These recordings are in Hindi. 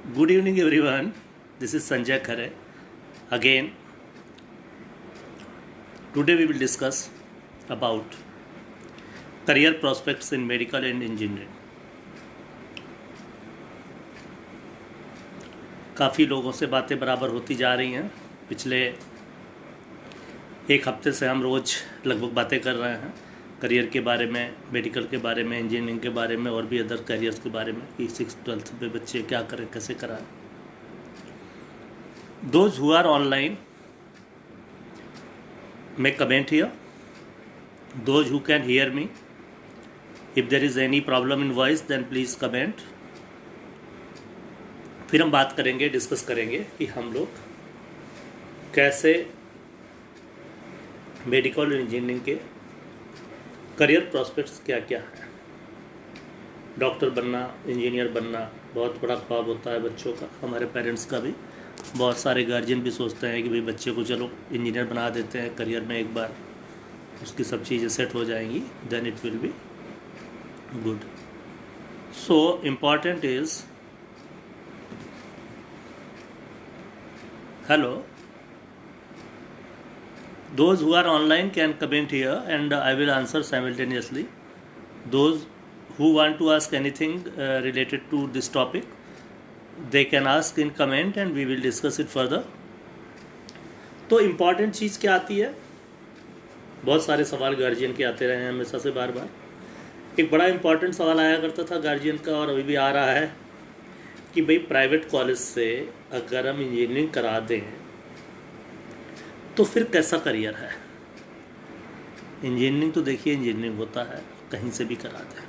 Good evening, everyone. This is Sanjay Khare. Again, today we will discuss about career prospects in medical and engineering. काफ़ी लोगों से बातें बराबर होती जा रही हैं। पिछले एक हफ्ते से हम रोज़ लगभग बातें कर रहे हैं करियर के बारे में, मेडिकल के बारे में, इंजीनियरिंग के बारे में और भी अदर करियर्स के बारे में कि 6th-12th में बच्चे क्या करें, कैसे कराएं। Those who are online may comment here. Those who can hear me, if there is any problem in voice, then please comment. फिर हम बात करेंगे, डिस्कस करेंगे कि हम लोग कैसे मेडिकल और इंजीनियरिंग के करियर प्रॉस्पेक्ट्स क्या क्या हैं। डॉक्टर बनना, इंजीनियर बनना बहुत बड़ा ख्वाब होता है बच्चों का, हमारे पेरेंट्स का भी। बहुत सारे गार्जियन भी सोचते हैं कि भाई बच्चे को चलो इंजीनियर बना देते हैं, करियर में एक बार उसकी सब चीज़ें सेट हो जाएंगी, then it will be good. So important is, hello, those who are online can comment here and I will answer simultaneously. Those who want to ask anything related to this topic, they can ask in comment and we will discuss it further. तो इम्पॉर्टेंट चीज़ क्या आती है? बहुत सारे सवाल गार्जियन के आते रहे हैं हमेशा से बार बार। एक बड़ा इम्पॉर्टेंट सवाल आया करता था गार्जियन का और अभी भी आ रहा है कि भाई प्राइवेट कॉलेज से अगर हम इंजीनियरिंग करा दें तो फिर कैसा करियर है। इंजीनियरिंग तो देखिए इंजीनियरिंग होता है, कहीं से भी करा दें।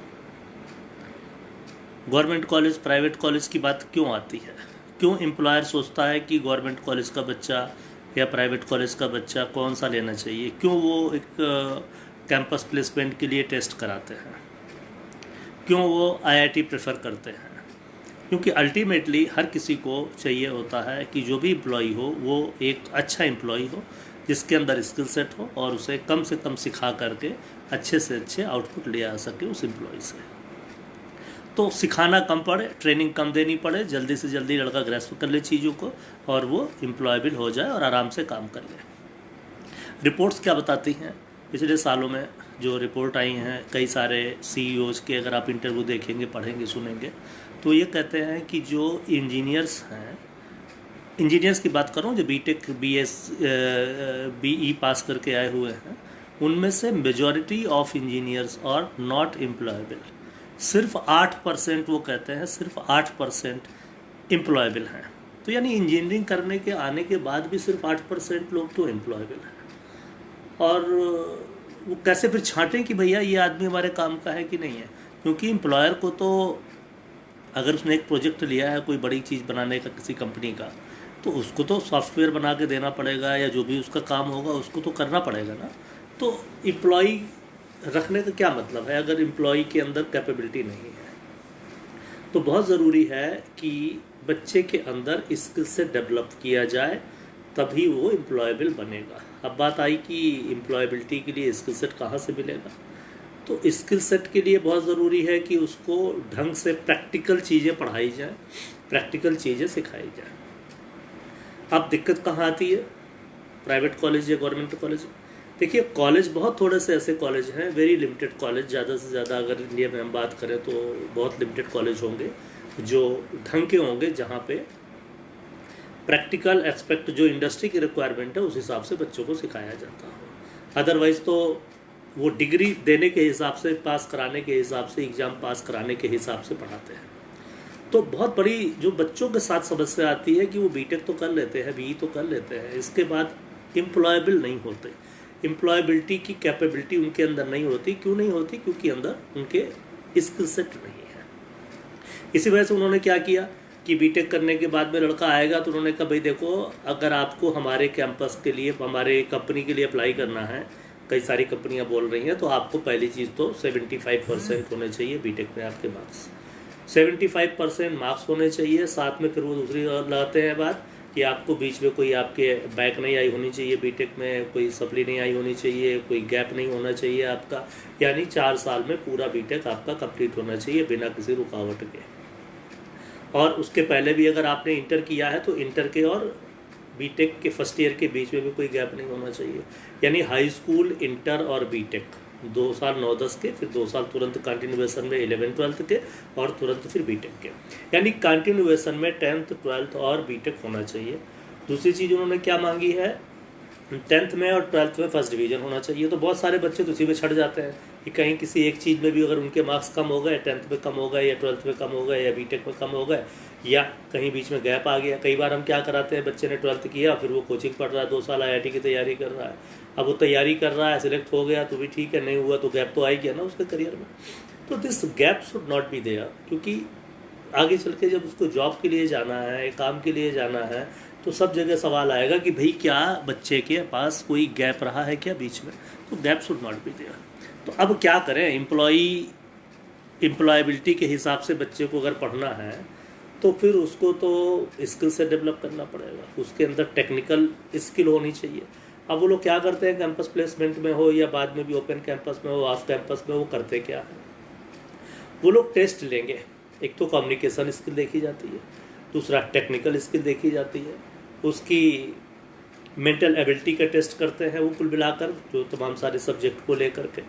गवर्नमेंट कॉलेज, प्राइवेट कॉलेज की बात क्यों आती है? क्यों एम्प्लॉयर सोचता है कि गवर्नमेंट कॉलेज का बच्चा या प्राइवेट कॉलेज का बच्चा कौन सा लेना चाहिए? क्यों वो एक कैंपस प्लेसमेंट के लिए टेस्ट कराते हैं? क्यों वो आईआईटी प्रेफर करते हैं? क्योंकि अल्टीमेटली हर किसी को चाहिए होता है कि जो भी एम्प्लॉई हो वो एक अच्छा एम्प्लॉई हो, जिसके अंदर स्किल सेट हो और उसे कम से कम सिखा करके अच्छे से अच्छे आउटपुट ले आ सके उस एम्प्लॉय से। तो सिखाना कम पड़े, ट्रेनिंग कम देनी पड़े, जल्दी से जल्दी लड़का ग्रैस्प कर ले चीज़ों को और वो एम्प्लॉयबल हो जाए और आराम से काम कर ले। रिपोर्ट्स क्या बताती हैं? पिछले सालों में जो रिपोर्ट आई हैं कई सारे CEOs के, अगर आप इंटरव्यू देखेंगे, पढ़ेंगे, सुनेंगे, तो ये कहते हैं कि जो इंजीनियर्स हैं, इंजीनियर्स की बात करूँ जो BTech BE पास करके आए हुए हैं, उनमें से मेजॉरिटी ऑफ इंजीनियर्स और नॉट एम्प्लॉयबल। सिर्फ 8% वो कहते हैं, सिर्फ 8% एम्प्लॉयबल हैं। तो यानी इंजीनियरिंग करने के आने के बाद भी सिर्फ 8% लोग तो एम्प्लॉयबल हैं। और वो कैसे फिर छांटें कि भैया ये आदमी हमारे काम का है कि नहीं है? क्योंकि एम्प्लॉयर को तो अगर उसने एक प्रोजेक्ट लिया है कोई बड़ी चीज़ बनाने का किसी कंपनी का, तो उसको तो सॉफ्टवेयर बना के देना पड़ेगा या जो भी उसका काम होगा उसको तो करना पड़ेगा ना। तो एम्प्लॉई रखने का क्या मतलब है अगर एम्प्लॉई के अंदर कैपेबिलिटी नहीं है? तो बहुत ज़रूरी है कि बच्चे के अंदर स्किल से डेवलप किया जाए, तभी वो एम्प्लॉयबल बनेगा। अब बात आई कि एम्प्लॉयबिलिटी के लिए स्किल सेट कहाँ से मिलेगा। तो स्किल सेट के लिए बहुत ज़रूरी है कि उसको ढंग से प्रैक्टिकल चीज़ें पढ़ाई जाए, प्रैक्टिकल चीज़ें सिखाई जाए। अब दिक्कत कहाँ आती है? प्राइवेट कॉलेज या गवर्नमेंट कॉलेज? देखिए, कॉलेज बहुत थोड़े से ऐसे कॉलेज हैं, वेरी लिमिटेड कॉलेज, ज़्यादा से ज़्यादा अगर इंडिया में हम बात करें तो बहुत लिमिटेड कॉलेज होंगे जो ढंग के होंगे, जहाँ पे प्रैक्टिकल एस्पेक्ट जो इंडस्ट्री की रिक्वायरमेंट है उस हिसाब से बच्चों को सिखाया जाता हो। अदरवाइज़ तो वो डिग्री देने के हिसाब से, पास कराने के हिसाब से, एग्ज़ाम पास कराने के हिसाब से पढ़ाते हैं। तो बहुत बड़ी जो बच्चों के साथ समस्या आती है कि वो BTech तो कर लेते हैं, BE तो कर लेते हैं, इसके बाद एम्प्लॉयबल नहीं होते। एम्प्लॉयबिलिटी की कैपेबिलिटी उनके अंदर नहीं होती। क्यों नहीं होती? क्योंकि अंदर उनके स्किल सेट नहीं है। इसी वजह से उन्होंने क्या किया कि BTech करने के बाद में लड़का आएगा तो उन्होंने कहा भाई देखो, अगर आपको हमारे कैंपस के लिए, हमारे कंपनी के लिए अप्लाई करना है, कई सारी कंपनियां बोल रही हैं, तो आपको पहली चीज़ तो 75% होने चाहिए BTech में आपके मार्क्स। 75% मार्क्स होने चाहिए। साथ में फिर वो दूसरी लाते हैं बात कि आपको बीच में कोई आपके बैक नहीं आई होनी चाहिए, BTech में कोई सप्ली नहीं आई होनी चाहिए, कोई गैप नहीं होना चाहिए आपका, यानी 4 साल में पूरा BTech आपका कंप्लीट होना चाहिए बिना किसी रुकावट के। और उसके पहले भी अगर आपने इंटर किया है तो इंटर के और बीटेक के फर्स्ट ईयर के बीच में भी कोई गैप नहीं होना चाहिए। यानी हाई स्कूल, इंटर और बीटेक 2 साल 9-10 के, फिर 2 साल तुरंत कंटिन्यूएशन में 11-12 के, और तुरंत फिर बीटेक के। यानी कंटिन्यूएशन में 10th 12th और बीटेक होना चाहिए। दूसरी चीज़ उन्होंने क्या मांगी है, 10th में और 12th में फर्स्ट डिवीज़न होना चाहिए। तो बहुत सारे बच्चे तो उसी में छट जाते हैं कि कहीं किसी एक चीज़ में भी अगर उनके मार्क्स कम हो गए, 10th में कम हो गए या 12th में कम हो गए या बीटेक में कम हो गए, या कहीं बीच में गैप आ गया। कई बार हम क्या कराते हैं, बच्चे ने 12th किया, फिर वो कोचिंग पढ़ रहा है, 2 साल IIT की तैयारी कर रहा है। अब वो तैयारी कर रहा है, सिलेक्ट हो गया तो भी ठीक है, नहीं हुआ तो गैप तो आ ही गया ना उसके करियर में। तो this gap should not be there, क्योंकि आगे चल के जब उसको जॉब के लिए जाना है, काम के लिए जाना है, तो सब जगह सवाल आएगा कि भाई क्या बच्चे के पास कोई गैप रहा है क्या बीच में। तो gap should not be there. तो अब क्या करें, एम्प्लॉयबिलिटी के हिसाब से बच्चे को अगर पढ़ना है तो फिर उसको तो स्किल से डेवलप करना पड़ेगा, उसके अंदर टेक्निकल स्किल होनी चाहिए। अब वो लोग क्या करते हैं, कैंपस प्लेसमेंट में हो या बाद में भी ओपन कैंपस में हो, ऑफ कैंपस में, वो करते क्या है, वो लोग टेस्ट लेंगे। एक तो कम्युनिकेशन स्किल देखी जाती है, दूसरा टेक्निकल स्किल देखी जाती है, उसकी मेंटल एबिलिटी का टेस्ट करते हैं वो कुल मिलाकर, जो तमाम सारे सब्जेक्ट को लेकर के।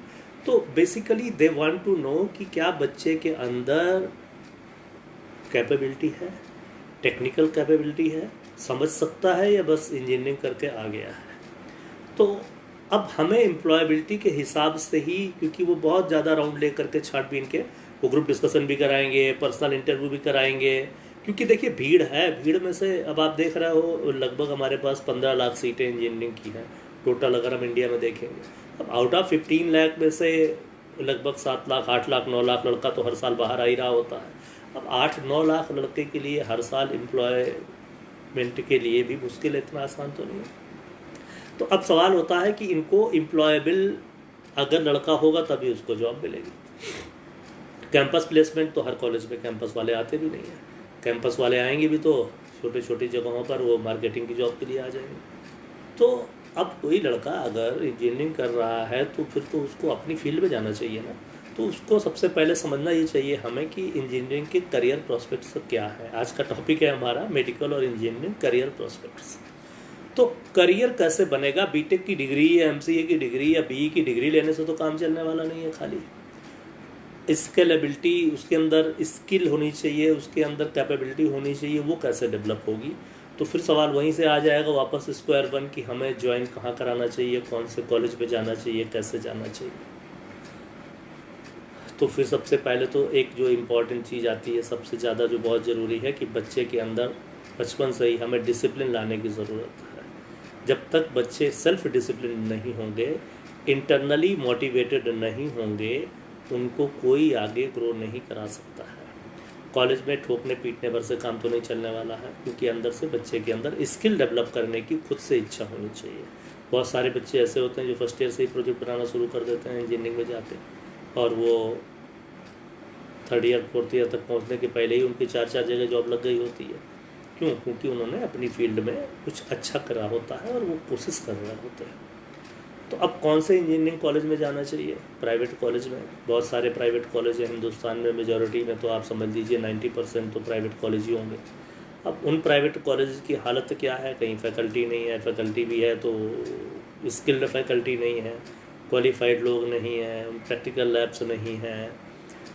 तो basically they want to know कि क्या बच्चे के अंदर कैपेबिलिटी है, टेक्निकल कैपेबिलिटी है, समझ सकता है, या बस इंजीनियरिंग करके आ गया है। तो अब हमें एम्प्लॉयबिलिटी के हिसाब से ही, क्योंकि वो बहुत ज़्यादा राउंड ले करके छाँटबीन के वो ग्रुप डिस्कशन भी कराएंगे, पर्सनल इंटरव्यू भी कराएंगे, क्योंकि देखिए भीड़ है, भीड़ में से अब आप देख रहे हो लगभग हमारे पास 15 लाख सीटें इंजीनियरिंग की हैं टोटल, अगर हम इंडिया में देखेंगे। अब आउट ऑफ 15 लाख में से लगभग 7 लाख, 8 लाख, 9 लाख लड़का तो हर साल बाहर आ ही रहा होता है। अब 8-9 लाख लड़के के लिए हर साल एम्प्लॉयमेंट के लिए भी मुश्किल, इतना आसान तो नहीं है। तो अब सवाल होता है कि इनको एम्प्लॉयबल अगर लड़का होगा तभी उसको जॉब मिलेगी। कैंपस प्लेसमेंट तो हर कॉलेज में कैंपस वाले आते भी नहीं हैं, कैंपस वाले आएंगे भी तो छोटे छोटी जगहों पर वो मार्केटिंग की जॉब के लिए आ जाएंगे। तो अब कोई लड़का अगर इंजीनियरिंग कर रहा है तो फिर तो उसको अपनी फील्ड में जाना चाहिए ना। तो उसको सबसे पहले समझना ये चाहिए हमें कि इंजीनियरिंग के करियर प्रोस्पेक्ट्स क्या है। आज का टॉपिक है हमारा मेडिकल और इंजीनियरिंग करियर प्रोस्पेक्ट्स। तो करियर कैसे बनेगा, बीटेक की डिग्री या एमसीए की डिग्री या बीई की डिग्री लेने से तो काम चलने वाला नहीं है। खाली स्केलेबिलिटी, उसके अंदर स्किल होनी चाहिए, उसके अंदर कैपेबिलिटी होनी चाहिए, वो कैसे डेवलप होगी। तो फिर सवाल वहीं से आ जाएगा वापस स्क्वायर वन कि हमें ज्वाइन कहाँ कराना चाहिए, कौन से कॉलेज में जाना चाहिए, कैसे जाना चाहिए। तो फिर सबसे पहले तो एक जो इम्पॉर्टेंट चीज़ आती है सबसे ज़्यादा, जो बहुत ज़रूरी है, कि बच्चे के अंदर बचपन से ही हमें डिसिप्लिन लाने की ज़रूरत है। जब तक बच्चे सेल्फ डिसिप्लिन नहीं होंगे, इंटरनली मोटिवेटेड नहीं होंगे, उनको कोई आगे ग्रो नहीं करा सकता है। कॉलेज में ठोकने पीटने भर से काम तो नहीं चलने वाला है, क्योंकि अंदर से बच्चे के अंदर स्किल डेवलप करने की खुद से इच्छा होनी चाहिए। बहुत सारे बच्चे ऐसे होते हैं जो फर्स्ट ईयर से ही प्रोजेक्ट बनाना शुरू कर देते हैं इंजीनियरिंग में जाके, और वो 3rd ईयर 4th ईयर तक पहुंचने के पहले ही उनकी 4-4 जगह जॉब लग गई होती है। क्यों? क्योंकि उन्होंने अपनी फील्ड में कुछ अच्छा करा होता है और वो कोशिश कर रहे होते हैं। तो अब कौन से इंजीनियरिंग कॉलेज में जाना चाहिए? प्राइवेट कॉलेज में। बहुत सारे प्राइवेट कॉलेज हैं हिंदुस्तान में, मेजॉरिटी में तो आप समझ लीजिए 90% तो प्राइवेट कॉलेज ही होंगे। अब उन प्राइवेट कॉलेज की हालत क्या है? कहीं फैकल्टी नहीं है, फैकल्टी भी है तो स्किल्ड फैकल्टी नहीं है, क्वालिफाइड लोग नहीं हैं, प्रैक्टिकल लैब्स नहीं हैं।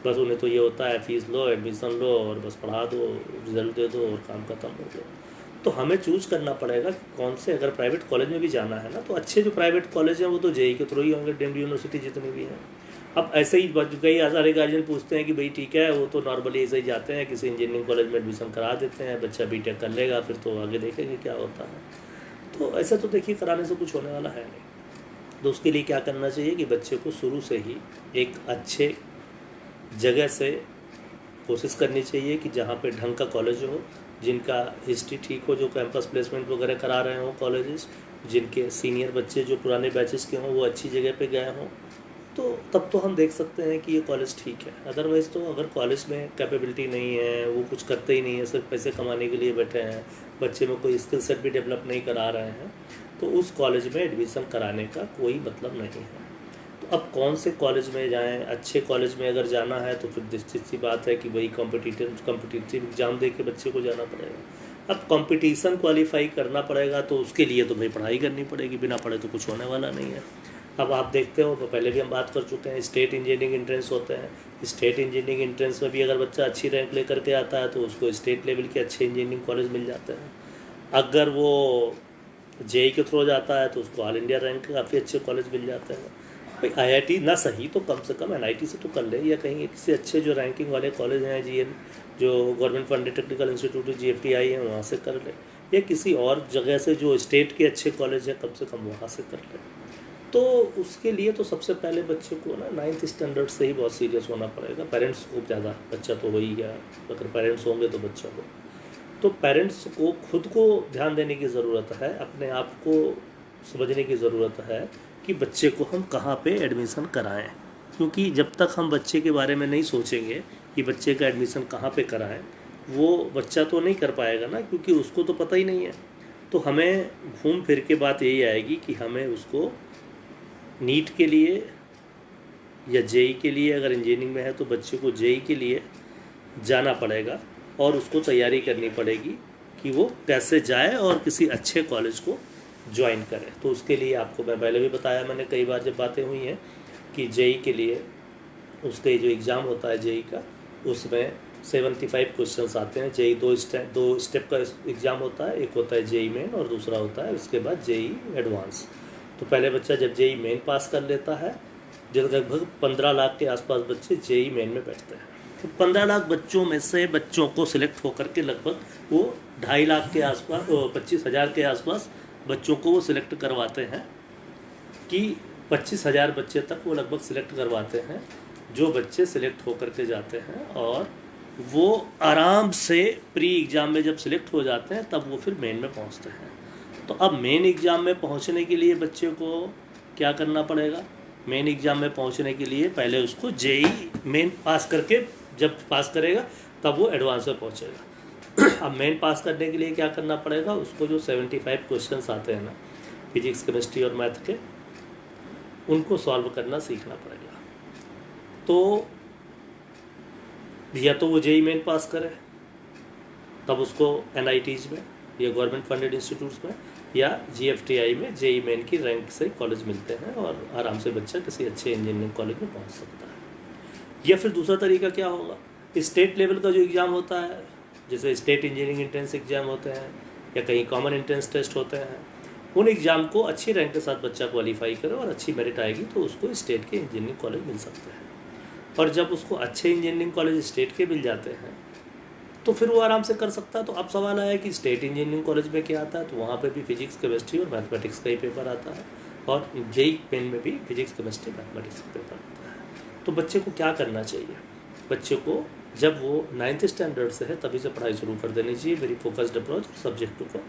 बस उन्हें तो ये होता है फीस लो, एडमिशन लो और बस पढ़ा दो, रिजल्ट दे दो और काम खत्म हो गया। तो हमें चूज़ करना पड़ेगा कि कौन से, अगर प्राइवेट कॉलेज में भी जाना है ना, तो अच्छे जो प्राइवेट कॉलेज हैं वो तो जेईई के थ्रू ही होंगे, डीम्ड यूनिवर्सिटी जितनी भी हैं। अब ऐसे ही कई सारे गार्जियन पूछते हैं कि भाई ठीक है, वो तो नॉर्मली ऐसे ही जाते हैं, किसी इंजीनियरिंग कॉलेज में एडमिशन करा देते हैं, बच्चा बीटेक कर लेगा, फिर तो आगे देखेंगे क्या होता है। तो ऐसा तो देखिए कराने से कुछ होने वाला है नहीं। तो उसके लिए क्या करना चाहिए कि बच्चे को शुरू से ही एक अच्छे जगह से कोशिश करनी चाहिए कि जहाँ पे ढंग का कॉलेज हो, जिनका हिस्ट्री ठीक हो, जो कैंपस प्लेसमेंट वगैरह करा रहे हों कॉलेजेस, जिनके सीनियर बच्चे जो पुराने बैचेस के हों वो अच्छी जगह पे गए हों, तो तब तो हम देख सकते हैं कि ये कॉलेज ठीक है। अदरवाइज़ तो अगर कॉलेज में कैपेबिलिटी नहीं है, वो कुछ करते ही नहीं है, सिर्फ पैसे कमाने के लिए बैठे हैं, बच्चे में कोई स्किल सेट भी डेवलप नहीं करा रहे हैं, तो उस कॉलेज में एडमिशन कराने का कोई मतलब नहीं है। तो अब कौन से कॉलेज में जाएं, अच्छे कॉलेज में अगर जाना है तो फिर निश्चित सी बात है कि वही कॉम्पिटिटिव एग्ज़ाम दे के बच्चे को जाना पड़ेगा। अब कंपटीशन क्वालिफाई करना पड़ेगा तो उसके लिए तो भाई पढ़ाई करनी पड़ेगी, बिना पढ़े तो कुछ होने वाला नहीं है। अब आप देखते हो, तो पहले भी हम बात कर चुके हैं, स्टेट इंजीनियरिंग एंट्रेंस होते हैं। स्टेट इंजीनियरिंग एंट्रेंस में भी अगर बच्चा अच्छी रैंक लेकर के आता है तो उसको स्टेट लेवल के अच्छे इंजीनियरिंग कॉलेज मिल जाते हैं। अगर वो जेई के थ्रू जाता है तो उसको ऑल इंडिया रैंक के काफ़ी अच्छे कॉलेज मिल जाते हैं। भाई आईआईटी ना सही तो कम से कम एनआईटी से तो कर ले, या कहीं किसी अच्छे जो रैंकिंग वाले कॉलेज हैं, जीएन जो government funded technical institute GFTI है, वहाँ से कर ले, या किसी और जगह से जो स्टेट के अच्छे कॉलेज हैं कम से कम वहाँ से कर ले। तो उसके लिए तो सबसे पहले बच्चे को ना 9th स्टैंडर्ड से ही बहुत सीरियस होना पड़ेगा। पेरेंट्स को ज़्यादा, बच्चा तो वही है, अगर पेरेंट्स होंगे तो बच्चा हो, तो पेरेंट्स को खुद को ध्यान देने की ज़रूरत है, अपने आप को समझने की ज़रूरत है कि बच्चे को हम कहाँ पे एडमिशन कराएं। क्योंकि जब तक हम बच्चे के बारे में नहीं सोचेंगे कि बच्चे का एडमिशन कहाँ पे कराएं, वो बच्चा तो नहीं कर पाएगा ना, क्योंकि उसको तो पता ही नहीं है। तो हमें घूम फिर के बात यही आएगी कि हमें उसको नीट के लिए या जेई के लिए, अगर इंजीनियरिंग में है तो बच्चे को जेई के लिए जाना पड़ेगा और उसको तैयारी करनी पड़ेगी कि वो कैसे जाए और किसी अच्छे कॉलेज को ज्वाइन करे। तो उसके लिए आपको मैं पहले भी बताया, मैंने कई बार जब बातें हुई हैं कि जेई के लिए उसके जो एग्ज़ाम होता है जेई का, उसमें 75 क्वेश्चंस आते हैं। जेई दो स्टेप का एग्ज़ाम होता है, एक होता है जेई मेन और दूसरा होता है उसके बाद जेई एडवांस। तो पहले बच्चा जब जेई मेन पास कर लेता है, जब लगभग 15 लाख के आसपास बच्चे जेई मेन में बैठते हैं, तो 15 लाख बच्चों में से बच्चों को सिलेक्ट होकर के लगभग वो 2.5 लाख के आसपास, 25,000 के आसपास बच्चों को वो सिलेक्ट करवाते हैं, कि 25,000 बच्चे तक वो लगभग सिलेक्ट करवाते हैं, जो बच्चे सिलेक्ट होकर के जाते हैं और वो आराम से प्री एग्ज़ाम में जब सिलेक्ट हो जाते हैं तब वो फिर मेन में पहुंचते हैं। तो अब मेन एग्ज़ाम में पहुंचने के लिए बच्चे को क्या करना पड़ेगा? मेन एग्ज़ाम में पहुंचने के लिए पहले उसको जेई मेन पास करके, जब पास करेगा तब वो एडवांस में पहुंचेगा। अब मेन पास करने के लिए क्या करना पड़ेगा? उसको जो 75 क्वेश्चंस आते हैं ना, फिजिक्स केमिस्ट्री और मैथ के, उनको सॉल्व करना सीखना पड़ेगा। तो या तो वो जेई मेन पास करे, तब उसको एनआईटीज में या गवर्नमेंट फंडेड इंस्टीट्यूट्स में या जीएफटीआई में जेई मेन की रैंक से कॉलेज मिलते हैं और आराम से बच्चा किसी अच्छे इंजीनियरिंग कॉलेज में पहुंच सकता है। या फिर दूसरा तरीका क्या होगा? स्टेट लेवल का जो एग्ज़ाम होता है, जैसे स्टेट इंजीनियरिंग एंट्रेंस एग्ज़ाम होते हैं या कहीं कॉमन एंट्रेंस टेस्ट होते हैं, उन एग्ज़ाम को अच्छी रैंक के साथ बच्चा क्वालिफाई करे और अच्छी मेरिट आएगी तो उसको स्टेट के इंजीनियरिंग कॉलेज मिल सकते हैं। और जब उसको अच्छे इंजीनियरिंग कॉलेज स्टेट के मिल जाते हैं तो फिर वो आराम से कर सकता है। तो अब सवाल आया कि स्टेट इंजीनियरिंग कॉलेज में क्या आता है, तो वहाँ पे भी फिजिक्स केमिस्ट्री और मैथमेटिक्स का ही पेपर आता है, और जेई मेन में भी फिजिक्स केमिस्ट्री मैथमेटिक्स का पेपर आता है। तो बच्चे को क्या करना चाहिए? बच्चे को जब वो 9th स्टैंडर्ड से है तभी से पढ़ाई शुरू कर देनी चाहिए। वेरी फोकस्ड अप्रोच, सब्जेक्ट को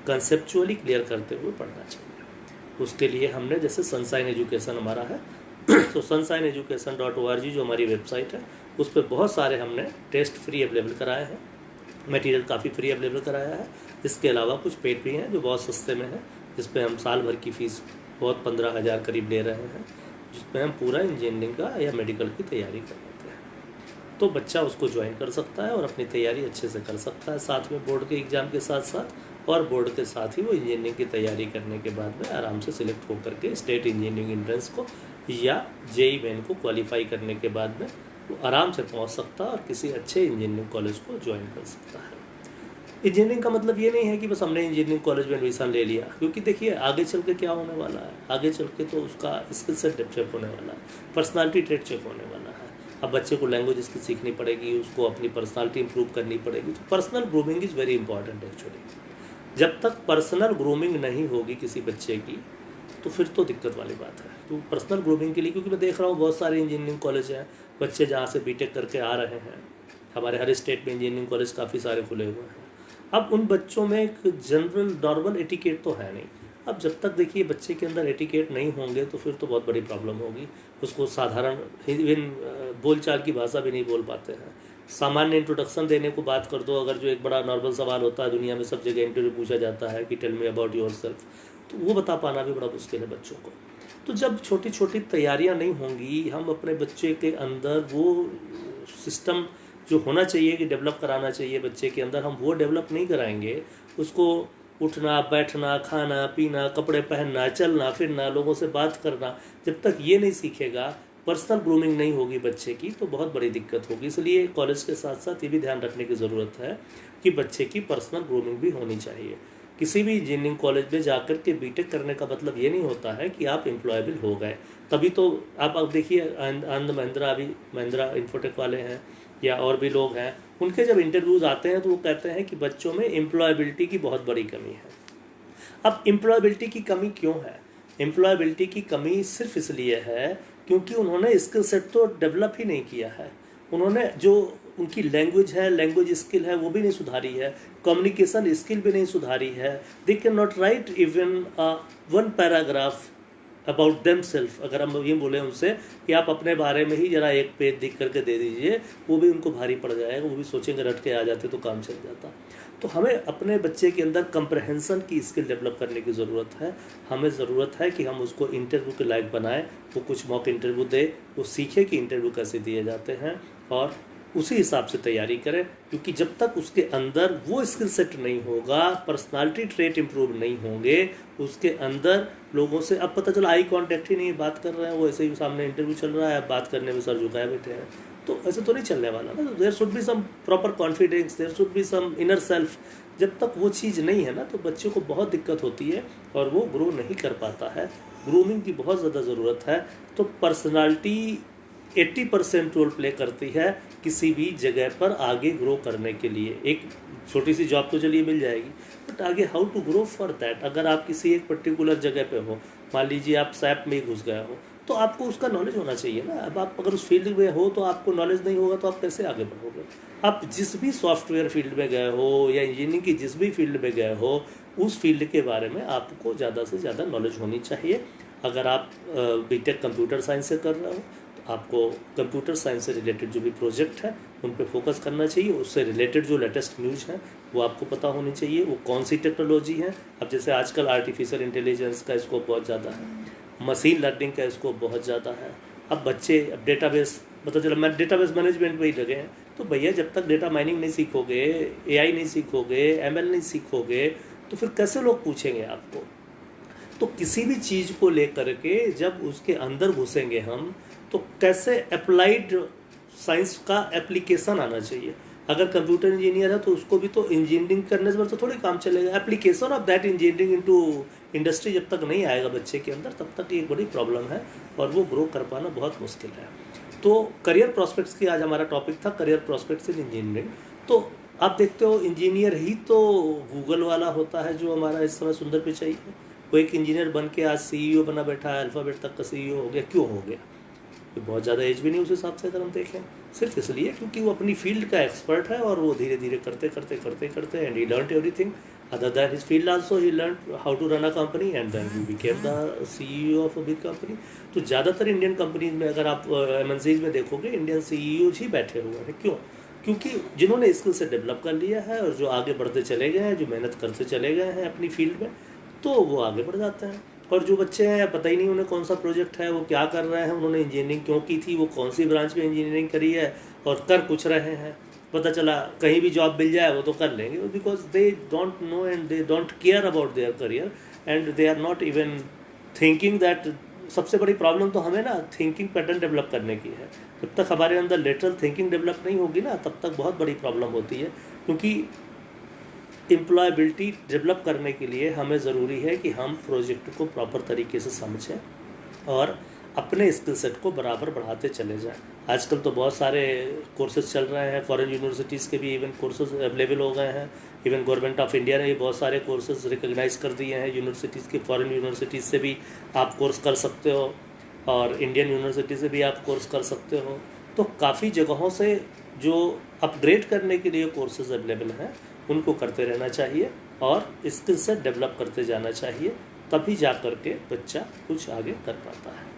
कंसेप्चुअली क्लियर करते हुए पढ़ना चाहिए। उसके लिए हमने जैसे सनसाइन एजुकेशन हमारा है, तो sunshineeducation.org जो हमारी वेबसाइट है, उस पर बहुत सारे हमने टेस्ट फ्री अवेलेबल कराए हैं, मटेरियल काफ़ी फ्री अवेलेबल कराया है। इसके अलावा कुछ पेड भी हैं जो बहुत सस्ते में है, जिस पे हम साल भर की फ़ीस बहुत 15,000 करीब ले रहे हैं, जिसमें हम पूरा इंजीनियरिंग का या मेडिकल की तैयारी कर लेते हैं। तो बच्चा उसको ज्वाइन कर सकता है और अपनी तैयारी अच्छे से कर सकता है, साथ में बोर्ड के एग्ज़ाम के साथ साथ, और बोर्ड के साथ ही वो इंजीनियरिंग की तैयारी करने के बाद में आराम से सिलेक्ट होकर के स्टेट इंजीनियरिंग एंट्रेंस को या जेई मेन को क्वालिफाई करने के बाद में वो आराम से पहुंच सकता है और किसी अच्छे इंजीनियरिंग कॉलेज को ज्वाइन कर सकता है। इंजीनियरिंग का मतलब ये नहीं है कि बस हमने इंजीनियरिंग कॉलेज में एडमिशन ले लिया, क्योंकि देखिए आगे चल के क्या होने वाला है, आगे चल के तो उसका स्किल सेट चेक होने वाला है, पर्सनालिटी ट्रेट चेक होने वाला है। अब बच्चे को लैंग्वेज इसकी सीखनी पड़ेगी, उसको अपनी पर्सनालिटी इंप्रूव करनी पड़ेगी। तो personal grooming is very important actually. जब तक पर्सनल ग्रूमिंग नहीं होगी किसी बच्चे की तो फिर तो दिक्कत वाली बात है। तो पर्सनल ग्रूमिंग के लिए, क्योंकि मैं देख रहा हूँ बहुत सारे इंजीनियरिंग कॉलेज हैं, बच्चे जहाँ से बीटेक करके आ रहे हैं, हमारे हर स्टेट में इंजीनियरिंग कॉलेज काफ़ी सारे खुले हुए हैं। अब उन बच्चों में एक जनरल नॉर्मल एटिकेट तो है नहीं। अब जब तक देखिए बच्चे के अंदर एटिकेट नहीं होंगे तो फिर तो बहुत बड़ी प्रॉब्लम होगी। उसको साधारण इवन बोलचाल की भाषा भी नहीं बोल पाते हैं। सामान्य इंट्रोडक्शन देने को बात कर दो, अगर जो एक बड़ा नॉर्मल सवाल होता है, दुनिया में सब जगह इंटरव्यू पूछा जाता है कि टेल मी अबाउट योरसेल्फ, तो वो बता पाना भी बड़ा मुश्किल है बच्चों को। तो जब छोटी छोटी तैयारियां नहीं होंगी, हम अपने बच्चे के अंदर वो सिस्टम जो होना चाहिए कि डेवलप कराना चाहिए बच्चे के अंदर, हम वो डेवलप नहीं कराएंगे, उसको उठना बैठना खाना पीना कपड़े पहनना चलना फिरना लोगों से बात करना, जब तक ये नहीं सीखेगा, पर्सनल ग्रूमिंग नहीं होगी बच्चे की, तो बहुत बड़ी दिक्कत होगी। इसलिए कॉलेज के साथ साथ ये भी ध्यान रखने की ज़रूरत है कि बच्चे की पर्सनल ग्रूमिंग भी होनी चाहिए। किसी भी इंजीनियरिंग कॉलेज में जाकर के बीटेक करने का मतलब ये नहीं होता है कि आप एम्प्लॉयबल हो गए, तभी तो आप अब देखिए आनंद महिंद्रा, अभी महिंद्रा इन्फोटेक वाले हैं या और भी लोग हैं, उनके जब इंटरव्यूज़ आते हैं तो वो कहते हैं कि बच्चों में एम्प्लॉयबिलिटी की बहुत बड़ी कमी है। अब एम्प्लॉयबिलिटी की कमी क्यों है? एम्प्लॉयबिलिटी की कमी सिर्फ इसलिए है क्योंकि उन्होंने स्किल सेट तो डेवलप ही नहीं किया है, उन्होंने जो उनकी लैंग्वेज है, लैंग्वेज स्किल है, वो भी नहीं सुधारी है, कम्युनिकेशन स्किल भी नहीं सुधारी है। They can not right even one paragraph about them self. अगर हम ये बोले उनसे कि आप अपने बारे में ही जरा एक पेज लिख करके दे दीजिए, वो भी उनको भारी पड़ जाएगा, वो भी सोचेंगे रट के आ जाते तो काम चल जाता। तो हमें अपने बच्चे के अंदर कंप्रहेंसन की स्किल डेवलप करने की ज़रूरत है। हमें ज़रूरत है कि हम उसको इंटरव्यू के लायक बनाएं, वो कुछ मॉक इंटरव्यू दे, वो सीखे कि इंटरव्यू कैसे दिए जाते हैं और उसी हिसाब से तैयारी करें। क्योंकि जब तक उसके अंदर वो स्किल सेट नहीं होगा, पर्सनालिटी ट्रेट इम्प्रूव नहीं होंगे, उसके अंदर लोगों से अब पता चला आई कांटेक्ट ही नहीं, बात कर रहे हैं वो ऐसे ही, सामने इंटरव्यू चल रहा है, बात करने में सर झुकाए बैठे हैं, तो ऐसे तो नहीं चलने वाला ना। There should be some proper confidence, there should be some inner self. जब तक वो चीज़ नहीं है ना, तो बच्चे को बहुत दिक्कत होती है और वो ग्रो नहीं कर पाता है। ग्रूमिंग की बहुत ज़्यादा ज़रूरत है। तो पर्सनालिटी 80% रोल प्ले करती है किसी भी जगह पर आगे ग्रो करने के लिए। एक छोटी सी जॉब तो चलिए मिल जाएगी, बट आगे how to grow for that. अगर आप किसी एक पर्टिकुलर जगह पे हो, मान लीजिए आप सैप में ही घुस गए हो, तो आपको उसका नॉलेज होना चाहिए ना। अब आप अगर उस फील्ड में हो तो आपको नॉलेज नहीं होगा तो आप कैसे आगे बढ़ोगे। आप जिस भी सॉफ्टवेयर फील्ड में गए हो या इंजीनियरिंग की जिस भी फील्ड में गए हो, उस फील्ड के बारे में आपको ज़्यादा से ज़्यादा नॉलेज होनी चाहिए। अगर आप बीटेक कंप्यूटर साइंस से कर रहे हो तो आपको कंप्यूटर साइंस से रिलेटेड जो भी प्रोजेक्ट है उन पे फोकस करना चाहिए। उससे रिलेटेड जो लेटेस्ट न्यूज़ है वो आपको पता होनी चाहिए, वो कौन सी टेक्नोलॉजी है। अब जैसे आजकल आर्टिफिशियल इंटेलिजेंस का स्कोप बहुत ज़्यादा है, मशीन लर्निंग का स्कोप बहुत ज़्यादा है। अब बच्चे अब डेटाबेस, पता चला डेटाबेस मैनेजमेंट में ही लगे हैं, तो भैया जब तक डेटा माइनिंग नहीं सीखोगे, एआई नहीं सीखोगे, एमएल नहीं सीखोगे, तो फिर कैसे लोग पूछेंगे आपको। तो किसी भी चीज़ को लेकर के जब उसके अंदर घुसेंगे हम, तो कैसे अप्लाइड साइंस का एप्लीकेशन आना चाहिए। अगर कंप्यूटर इंजीनियर है तो उसको भी तो इंजीनियरिंग करने से तो थोड़ी काम चलेगा। Application of that engineering into industry जब तक नहीं आएगा बच्चे के अंदर, तब तक ये एक बड़ी प्रॉब्लम है और वो ग्रो कर पाना बहुत मुश्किल है। तो करियर प्रोस्पेक्ट्स की आज हमारा टॉपिक था, करियर प्रोस्पेक्ट्स इन इंजीनियरिंग। तो आप देखते हो इंजीनियर ही तो गूगल वाला होता है जो हमारा इस समय सुंदर पिचाई है। वो एक इंजीनियर बन के आज सीईओ बना बैठा है, अल्फ़ाबेट तक का सीईओ हो गया। क्यों हो गया? ये बहुत ज़्यादा एज भी नहीं उस हिसाब से अगर हम देखें, सिर्फ इसलिए क्योंकि वो अपनी फील्ड का एक्सपर्ट है और वो धीरे धीरे करते करते करते करते and he learned everything other than his field also. He learned how to run a company and then he became the CEO of a big company. तो ज़्यादातर इंडियन कंपनीज में अगर आप एमएनसीज में देखोगे, इंडियन सीईओज ही बैठे हुए हैं। क्यों? क्योंकि जिन्होंने स्किल से डेवलप कर लिया है और जो आगे बढ़ते चले गए हैं, जो मेहनत करते चले गए हैं अपनी फील्ड में, तो वो आगे बढ़ जाते हैं। और जो बच्चे हैं पता ही नहीं उन्हें कौन सा प्रोजेक्ट है, वो क्या कर रहे हैं, उन्होंने इंजीनियरिंग क्यों की थी, वो कौन सी ब्रांच में इंजीनियरिंग करी है और कर कुछ रहे हैं, पता चला कहीं भी जॉब मिल जाए वो तो कर लेंगे, because they don't know and they don't care about their career and they are not even thinking that. सबसे बड़ी प्रॉब्लम तो हमें ना थिंकिंग पैटर्न डेवलप करने की है। जब तक हमारे अंदर लेटरल थिंकिंग डेवलप नहीं होगी ना, तब तक बहुत बड़ी प्रॉब्लम होती है। क्योंकि एम्प्लॉयबिलिटी डेवलप करने के लिए हमें ज़रूरी है कि हम प्रोजेक्ट को प्रॉपर तरीके से समझें और अपने स्किल सेट को बराबर बढ़ाते चले जाएं। आजकल तो बहुत सारे कोर्सेज चल रहे हैं, फॉरेन यूनिवर्सिटीज़ के भी इवन कोर्सेज अवेलेबल हो गए हैं। इवन गवर्नमेंट ऑफ इंडिया ने भी बहुत सारे कोर्सेज रिकग्नाइज कर दिए हैं यूनिवर्सिटीज़ के। फॉरेन यूनिवर्सिटीज़ से भी आप कोर्स कर सकते हो और इंडियन यूनिवर्सिटी से भी आप कोर्स कर सकते हो। तो काफ़ी जगहों से जो अपग्रेड करने के लिए कोर्सेज अवेलेबल हैं उनको करते रहना चाहिए और स्किल से डेवलप करते जाना चाहिए, तभी जा कर के बच्चा कुछ आगे कर पाता है।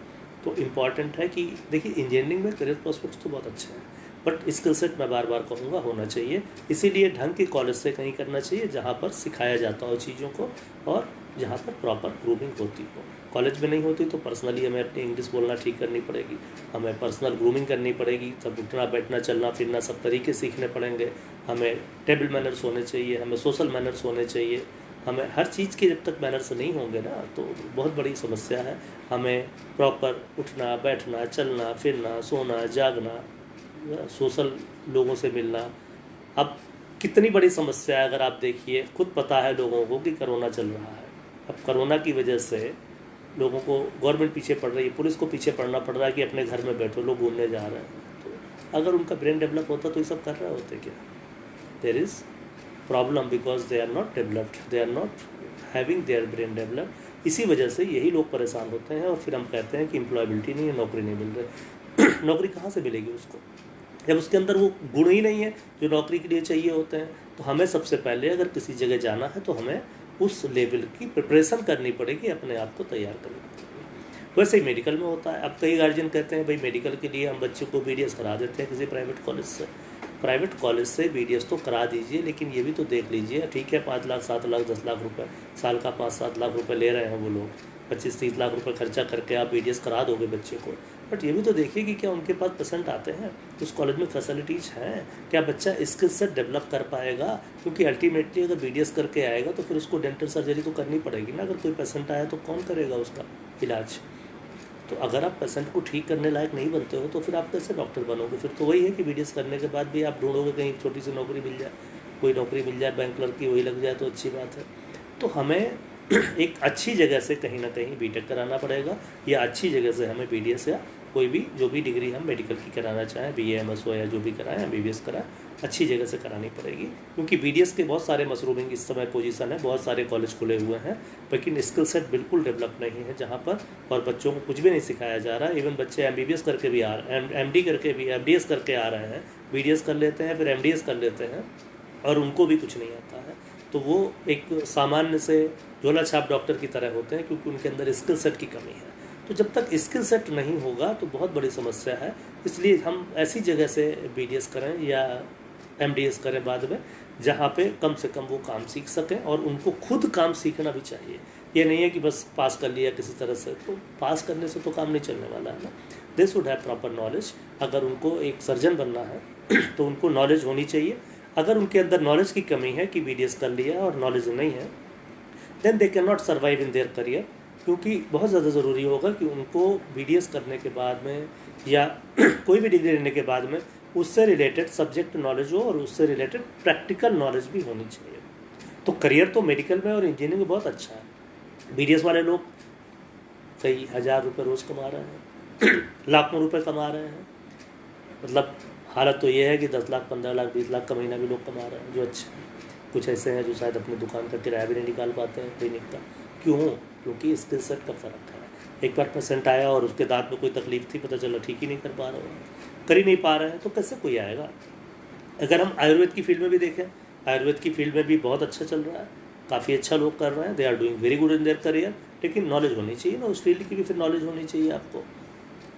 तो इम्पॉर्टेंट है कि देखिए इंजीनियरिंग में करियर प्रोस्पेक्ट्स तो बहुत अच्छे हैं, बट स्किल सेट मैं बार बार कहूँगा होना चाहिए। इसीलिए ढंग के कॉलेज से कहीं करना चाहिए जहाँ पर सिखाया जाता हो चीज़ों को और जहाँ पर प्रॉपर ग्रूमिंग होती हो। कॉलेज में नहीं होती तो पर्सनली हमें अपनी इंग्लिश बोलना ठीक करनी पड़ेगी, हमें पर्सनल ग्रूमिंग करनी पड़ेगी, सब उठना बैठना चलना फिरना सब तरीके सीखने पड़ेंगे, हमें टेबल मैनर्स होने चाहिए, हमें सोशल मैनर्स होने चाहिए, हमें हर चीज़ के जब तक मैनर्स नहीं होंगे ना तो बहुत बड़ी समस्या है। हमें प्रॉपर उठना बैठना चलना फिरना सोना जागना, सोशल लोगों से मिलना। अब कितनी बड़ी समस्या है, अगर आप देखिए खुद पता है लोगों को कि कोरोना चल रहा है। अब कोरोना की वजह से लोगों को गवर्नमेंट पीछे पड़ रही है, पुलिस को पीछे पड़ना पड़ रहा है कि अपने घर में बैठो, लोग घूमने जा रहे हैं। तो अगर उनका ब्रेन डेवलप होता तो ये सब कर रहे होते क्या? There is problem because they are not developed, they are not having their brain develop. इसी वजह से यही लोग परेशान होते हैं और फिर हम कहते हैं कि एम्प्लॉयबिलिटी नहीं है, नौकरी नहीं मिल रही। नौकरी कहाँ से मिलेगी उसको जब उसके अंदर वो गुण ही नहीं है जो नौकरी के लिए चाहिए होते हैं? तो हमें सबसे पहले अगर किसी जगह जाना है तो हमें उस लेवल की प्रिपरेशन करनी पड़ेगी, अपने आप को तैयार करना पड़ेगा। वैसे ही मेडिकल में होता है। अब कई गार्जियन कहते हैं भाई मेडिकल के लिए हम बच्चे को BDS करा देते हैं किसी प्राइवेट कॉलेज से। प्राइवेट कॉलेज से BDS तो करा दीजिए, लेकिन ये भी तो देख लीजिए, ठीक है 5 लाख 7 लाख 10 लाख रुपए साल का 5-7 लाख रुपए ले रहे हैं वो लोग, 25-30 लाख रुपए खर्चा करके आप BDS करा दोगे बच्चे को, बट ये भी तो देखिए कि क्या उनके पास पेशेंट आते हैं, उस कॉलेज में फैसिलिटीज़ हैं, क्या बच्चा स्किल सेट डेवलप कर पाएगा? क्योंकि अल्टीमेटली अगर BDS करके आएगा तो फिर उसको डेंटल सर्जरी तो करनी पड़ेगी ना। अगर कोई पेशेंट आया तो कौन करेगा उसका इलाज? तो अगर आप पेशेंट को ठीक करने लायक नहीं बनते हो तो फिर आप कैसे डॉक्टर बनोगे? फिर तो वही है कि BDS करने के बाद भी आप ढूंढोगे कहीं छोटी सी नौकरी मिल जाए, कोई नौकरी मिल जाए बैंक क्लर्क की, वही लग जाए तो अच्छी बात है। तो हमें एक अच्छी जगह से कहीं ना कहीं BTech कराना पड़ेगा, या अच्छी जगह से हमें BDS या कोई भी जो भी डिग्री हम मेडिकल की कराना चाहें, BA MS हो या जो भी कराएं, MBBS कराएं, अच्छी जगह से करानी पड़ेगी। क्योंकि BDS के बहुत सारे मशरूमिंग इस समय पोजीशन है, बहुत सारे कॉलेज खुले हुए हैं, लेकिन स्किल सेट बिल्कुल डेवलप नहीं है जहाँ पर, और बच्चों को कुछ भी नहीं सिखाया जा रहा है। इवन बच्चे MBBS करके भी आ रहे हैं, MD करके भी, MDS करके आ रहे हैं, BDS कर लेते हैं फिर MDS कर लेते हैं और उनको भी कुछ नहीं आता है। तो वो एक सामान्य से झोला छाप डॉक्टर की तरह होते हैं, क्योंकि उनके अंदर स्किल सेट की कमी है। तो जब तक स्किल सेट नहीं होगा तो बहुत बड़ी समस्या है। इसलिए हम ऐसी जगह से BDS करें या MDS करें बाद में, जहाँ पे कम से कम वो काम सीख सकें, और उनको खुद काम सीखना भी चाहिए। ये नहीं है कि बस पास कर लिया किसी तरह से, तो पास करने से तो काम नहीं चलने वाला है ना। They should have proper knowledge. अगर उनको एक सर्जन बनना है तो उनको नॉलेज होनी चाहिए। अगर उनके अंदर नॉलेज की कमी है कि BDS कर लिया और नॉलेज नहीं है, then they cannot survive in their career. क्योंकि बहुत ज़्यादा ज़रूरी होगा कि उनको BDS करने के बाद में या कोई भी डिग्री लेने के बाद में उससे रिलेटेड सब्जेक्ट नॉलेज हो और उससे रिलेटेड प्रैक्टिकल नॉलेज भी होनी चाहिए। तो करियर तो मेडिकल में और इंजीनियरिंग में बहुत अच्छा है। BDS वाले लोग कई हज़ार रुपये रोज़ कमा रहे हैं लाखों रुपए कमा रहे हैं। मतलब हालत तो ये है कि 10 लाख 15 लाख 20 लाख का महीना भी लोग कमा रहे हैं, जो अच्छे हैं। कुछ ऐसे हैं जो शायद अपनी दुकान का किराया भी नहीं निकाल पाते हैं क्लिनिक का। क्यों? क्योंकि स्किल सेट का फ़र्क है। एक बार पेशेंट आया और उसके दांत में कोई तकलीफ थी, पता चला ठीक ही नहीं कर पा रहे हैं, कर ही नहीं पा रहे हैं, तो कैसे कोई आएगा? अगर हम आयुर्वेद की फील्ड में भी देखें, आयुर्वेद की फील्ड में भी बहुत अच्छा चल रहा है, काफ़ी अच्छा लोग कर रहे हैं, they are doing very good in their career. लेकिन नॉलेज होनी चाहिए ना, उस फील्ड की भी फिर नॉलेज होनी चाहिए आपको।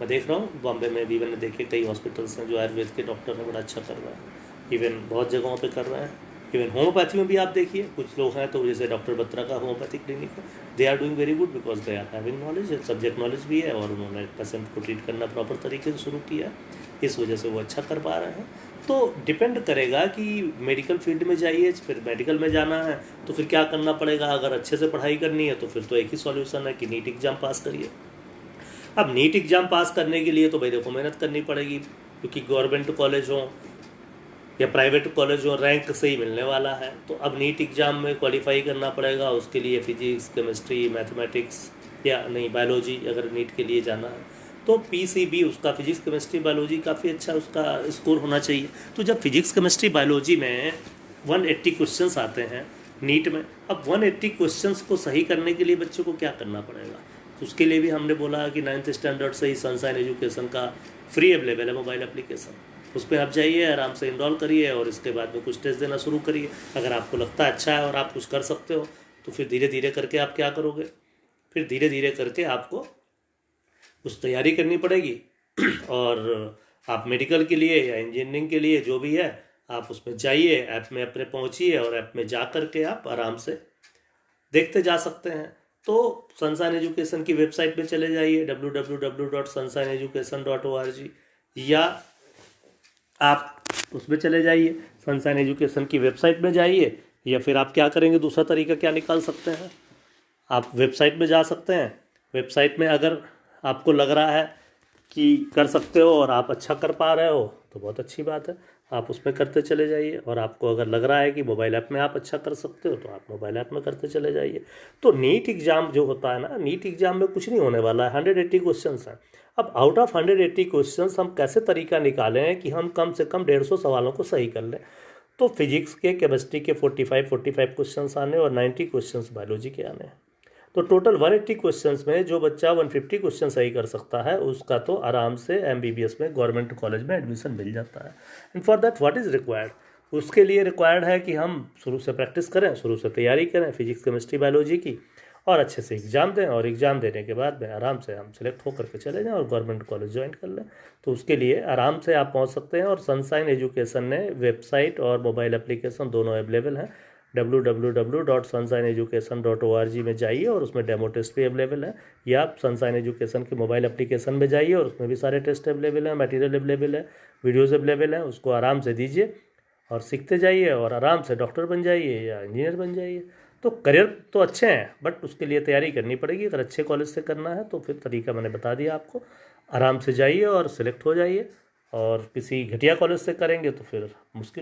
मैं देख रहा हूँ बॉम्बे में भी मैंने देखे कई हॉस्पिटल्स हैं जो आयुर्वेद के डॉक्टर हैं, बड़ा अच्छा कर रहे हैं। इवन बहुत जगहों पे कर रहे हैं। इवन होम्योपैथी में भी आप देखिए कुछ लोग हैं, तो जैसे डॉक्टर बत्रा का होम्योपैथिक क्लिनिक है, they are doing very good because they are having knowledge, subject knowledge भी है, और उन्होंने पेशेंट को ट्रीट करना प्रॉपर तरीके से शुरू किया, इस वजह से वो अच्छा कर पा रहे हैं। तो डिपेंड करेगा कि मेडिकल फील्ड में जाइए, फिर मेडिकल में जाना है तो फिर क्या करना पड़ेगा। अगर अच्छे से पढ़ाई करनी है तो फिर तो एक ही सॉल्यूशन है कि नीट एग्ज़ाम पास करिए। अब नीट एग्ज़ाम पास करने के लिए तो भाई देखो मेहनत करनी पड़ेगी, क्योंकि गवर्नमेंट कॉलेज हो या प्राइवेट कॉलेज हो रैंक से ही मिलने वाला है। तो अब नीट एग्ज़ाम में क्वालिफाई करना पड़ेगा, उसके लिए फिजिक्स केमिस्ट्री मैथमेटिक्स या नहीं बायोलॉजी, अगर नीट के लिए जाना है तो PCB उसका फिजिक्स केमिस्ट्री बायोलॉजी काफ़ी अच्छा उसका स्कोर होना चाहिए। तो जब फिजिक्स केमिस्ट्री बायोलॉजी में 180 क्वेश्चंस आते हैं नीट में, अब 180 क्वेश्चंस को सही करने के लिए बच्चों को क्या करना पड़ेगा? तो उसके लिए भी हमने बोला कि 9th स्टैंडर्ड से ही सनशाइन एजुकेशन का फ्री अवेलेबल है मोबाइल एप्लीकेशन, उस पर आप जाइए, आराम से इनरोल करिए और इसके बाद में कुछ टेस्ट देना शुरू करिए। अगर आपको लगता है अच्छा है और आप कुछ कर सकते हो तो फिर धीरे धीरे करके आप क्या करोगे, फिर धीरे धीरे करके आपको उस तैयारी करनी पड़ेगी और आप मेडिकल के लिए या इंजीनियरिंग के लिए जो भी है आप उसमें जाइए, ऐप में अपने पहुंचिए और ऐप में जा कर के आप आराम से देखते जा सकते हैं। तो सनशाइन एजुकेशन की वेबसाइट पे चले जाइए www.sunshineeducation.org, या आप उसमें चले जाइए सनशाइन एजुकेशन की वेबसाइट में जाइए, या फिर आप क्या करेंगे, दूसरा तरीका क्या निकाल सकते हैं, आप वेबसाइट में जा सकते हैं। वेबसाइट में अगर आपको लग रहा है कि कर सकते हो और आप अच्छा कर पा रहे हो तो बहुत अच्छी बात है, आप उसमें करते चले जाइए। और आपको अगर लग रहा है कि मोबाइल ऐप में आप अच्छा कर सकते हो तो आप मोबाइल ऐप में करते चले जाइए। तो नीट एग्ज़ाम जो होता है ना, नीट एग्ज़ाम में कुछ नहीं होने वाला है, 180 क्वेश्चन हैं। अब आउट ऑफ 180 क्वेश्चन हम कैसे तरीका निकालें कि हम कम से कम 150 सवालों को सही कर लें। तो फिजिक्स के, केमिस्ट्री के 45 क्वेश्चन आने और 90 क्वेश्चन बायोलॉजी के आने। तो टोटल 180 क्वेश्चंस में जो बच्चा 150 क्वेश्चन सही कर सकता है उसका तो आराम से एमबीबीएस में गवर्नमेंट कॉलेज में एडमिशन मिल जाता है। And for that what is required, उसके लिए रिक्वायर्ड है कि हम शुरू से प्रैक्टिस करें, शुरू से तैयारी करें फिजिक्स केमिस्ट्री बायोलॉजी की, और अच्छे से एग्ज़ाम दें, और एग्ज़ाम देने के बाद में आराम से हम सेलेक्ट होकर के चले जाएँ और गवर्नमेंट कॉलेज ज्वाइन कर लें। तो उसके लिए आराम से आप पहुंच सकते हैं। और सनशाइन एजुकेशन ने वेबसाइट और मोबाइल एप्लीकेशन दोनों अवेलेबल हैं। www.sunshineeducation.org में जाइए और उसमें डेमो टेस्ट भी अवेलेबल है, या आप सनशाइन एजुकेशन के मोबाइल एप्लीकेशन में जाइए और उसमें भी सारे टेस्ट अवेलेबल हैं, मटेरियल अवेलेबल है, वीडियोज़ अवेलेबल हैं, उसको आराम से दीजिए और सीखते जाइए और आराम से डॉक्टर बन जाइए या इंजीनियर बन जाइए। तो करियर तो अच्छे हैं, बट उसके लिए तैयारी करनी पड़ेगी। अगर अच्छे कॉलेज से करना है तो फिर तरीका मैंने बता दिया आपको, आराम से जाइए और सिलेक्ट हो जाइए। और किसी घटिया कॉलेज से करेंगे तो फिर मुश्किल